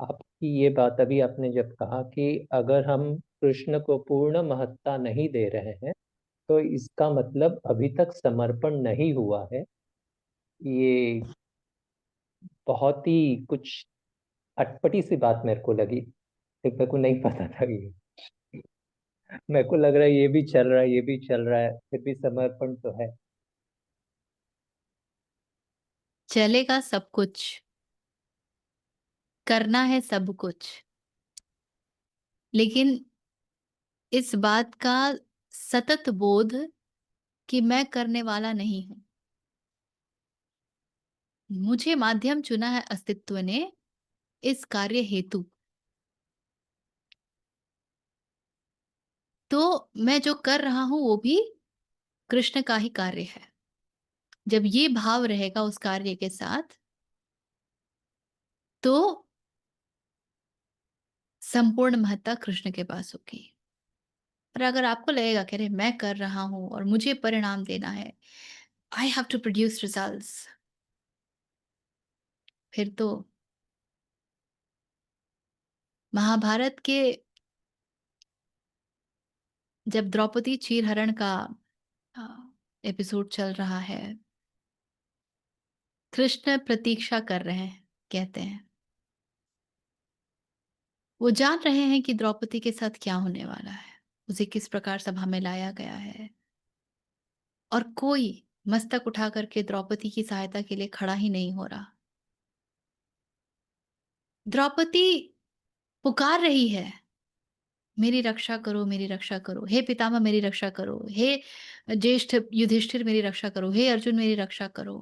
आपकी ये बात अभी आपने जब कहा कि अगर हम कृष्ण को पूर्ण महत्ता नहीं दे रहे हैं तो इसका मतलब अभी तक समर्पण नहीं हुआ है। ये बहुत ही कुछ अटपटी सी बात मेरे को लगी। मेरे को नहीं पता था ये। मेरे को लग रहा है ये भी चल रहा है, ये भी चल रहा है, फिर भी समर्पण तो है। चलेगा सब कुछ, करना है सब कुछ, लेकिन इस बात का सतत बोध कि मैं करने वाला नहीं हूँ। मुझे माध्यम चुना है अस्तित्व ने इस कार्य हेतु। तो मैं जो कर रहा हूँ वो भी कृष्ण का ही कार्य है। जब ये भाव रहेगा उस कार्य के साथ, तो संपूर्ण महत्ता कृष्ण के पास होगी। और अगर आपको लगेगा कि अरे मैं कर रहा हूँ और मुझे परिणाम देना है, I have to produce results, फिर तो महाभारत के जब द्रौपदी चीरहरण का एपिसोड चल रहा है, कृष्ण प्रतीक्षा कर रहे हैं, कहते हैं। वो जान रहे हैं कि द्रौपदी के साथ क्या होने वाला है, उसे किस प्रकार सभा में लाया गया है, और कोई मस्तक उठा करके द्रौपदी की सहायता के लिए खड़ा ही नहीं हो रहा। द्रौपदी पुकार रही है, मेरी रक्षा करो, मेरी रक्षा करो, हे पितामह मेरी रक्षा करो, हे ज्येष्ठ युधिष्ठिर मेरी रक्षा करो, हे अर्जुन मेरी रक्षा करो।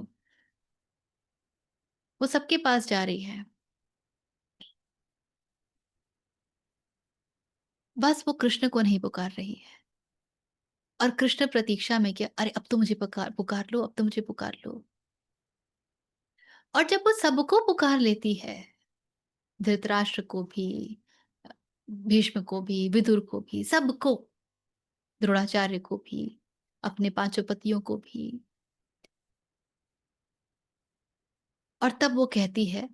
वो सबके पास जा रही है, बस वो कृष्ण को नहीं पुकार रही है। और कृष्ण प्रतीक्षा में क्या, अरे अब तो मुझे पुकार पुकार लो, अब तो मुझे पुकार लो। और जब वो सबको पुकार लेती है, धृतराष्ट्र को भी, अ, भीष्म को भी, विदुर को भी, सबको, द्रोणाचार्य को भी, अपने पांचों पतियों को भी, और तब वो कहती है,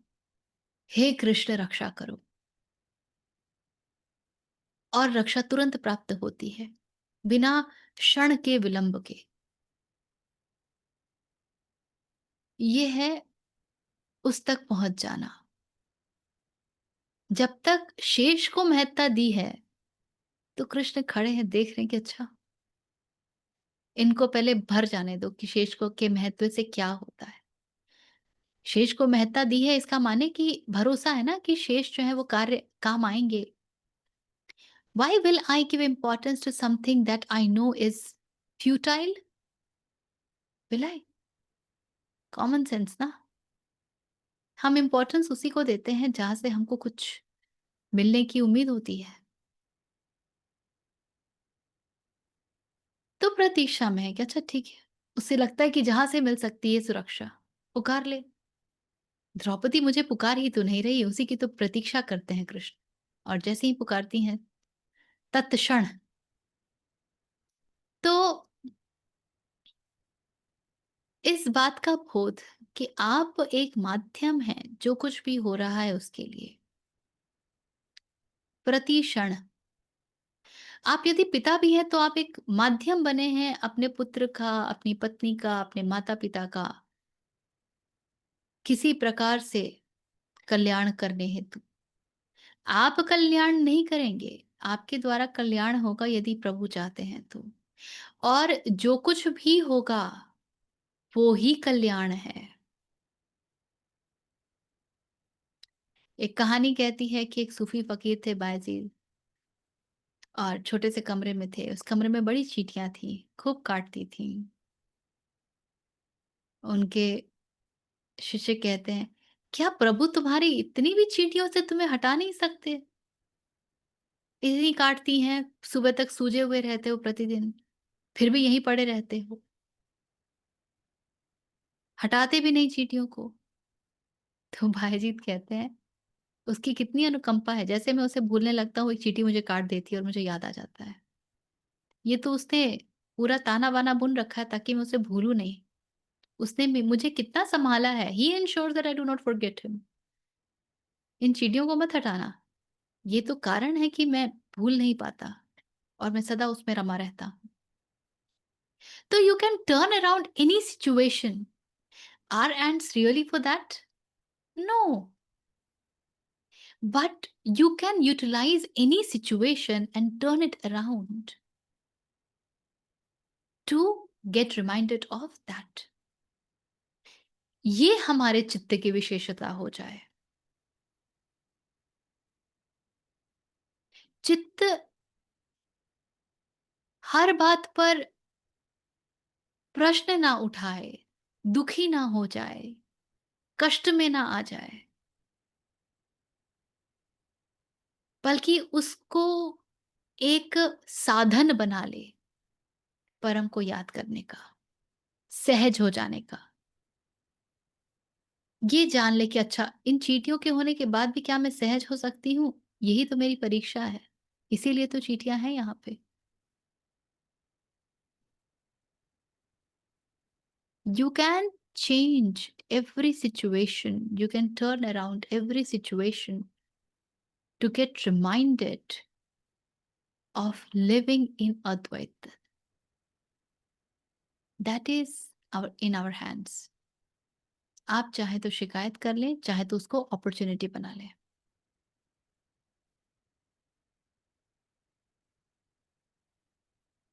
हे कृष्ण रक्षा करो, और रक्षा तुरंत प्राप्त होती है, बिना क्षण के विलंब के। ये है उस तक पहुंच जाना। जब तक शेष को महत्ता दी है, तो कृष्ण खड़े हैं, देख रहे हैं कि अच्छा, इनको पहले भर जाने दो कि शेष को के महत्व से क्या होता है। शेष को महत्ता दी है इसका माने कि भरोसा है ना कि शेष जो है वो कार्य काम आएंगे। Why will I give importance to something that I know is futile? Will I? Common sense ना। हम इंपॉर्टेंस उसी को देते हैं जहां से हमको कुछ मिलने की उम्मीद होती है। तो प्रतीक्षा में है कि अच्छा ठीक है, उससे लगता है कि जहां से मिल सकती है सुरक्षा, पुकार ले। द्रौपदी मुझे पुकार ही तो नहीं रही, उसी की तो प्रतीक्षा करते हैं कृष्ण। और जैसे ही पुकारती हैं, तत्क्षण, तो इस बात का बोध कि आप एक माध्यम हैं जो कुछ भी हो रहा है उसके लिए, प्रति क्षण। आप यदि पिता भी हैं तो आप एक माध्यम बने हैं अपने पुत्र का, अपनी पत्नी का, अपने माता पिता का किसी प्रकार से कल्याण करने हेतु। आप कल्याण नहीं करेंगे, आपके द्वारा कल्याण होगा यदि प्रभु चाहते हैं तो। और जो कुछ भी होगा वो ही कल्याण है। एक कहानी कहती है कि एक सूफी फकीर थे बायजीद, और छोटे से कमरे में थे। उस कमरे में बड़ी चींटियां थी, खूब काटती थी। उनके शिष्य कहते हैं, क्या प्रभु तुम्हारी इतनी भी चींटियों से तुम्हें हटा नहीं सकते? इतनी काटती हैं, सुबह तक सूजे हुए रहते हो प्रतिदिन, फिर भी यहीं पड़े रहते हो, हटाते भी नहीं चींटियों को। तो बायजीत कहते हैं, उसकी कितनी अनुकंपा है, जैसे मैं उसे भूलने लगता हूँ एक चींटी मुझे काट देती है और मुझे याद आ जाता है। ये तो उसने पूरा ताना बाना बुन रखा है ताकि मैं उसे भूलूं नहीं। उसने मुझे कितना संभाला है, he insures that I do not forget him. इन चींटियों को मत हटाना। ये तो कारण है कि मैं भूल नहीं पाता और मैं सदा उसमें रमा रहता हूँ। तो you can turn around any situation. Are ends really for that? No. But you can utilize any situation and turn it around to get reminded of that. ये हमारे चित्त की विशेषता हो जाए। चित्त हर बात पर प्रश्न ना उठाए, दुखी ना हो जाए, कष्ट में ना आ जाए, बल्कि उसको एक साधन बना ले परम को याद करने का, सहज हो जाने का। ये जान ले कि अच्छा, इन चींटियों के होने के बाद भी क्या मैं सहज हो सकती हूँ? यही तो मेरी परीक्षा है। इसीलिए तो चींटियाँ हैं यहाँ पे। You can change every situation. You can turn around every situation to get reminded of living in Advaita. That is in our hands. आप चाहे तो शिकायत कर लें, चाहे तो उसको अपॉर्च्युनिटी बना लें।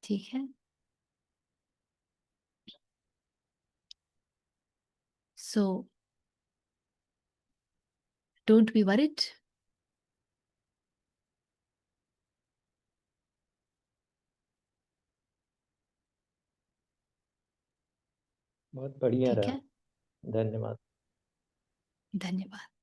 ठीक है? So don't be worried. बहुत बढ़िया ठीक रहा। है? धन्यवाद। धन्यवाद।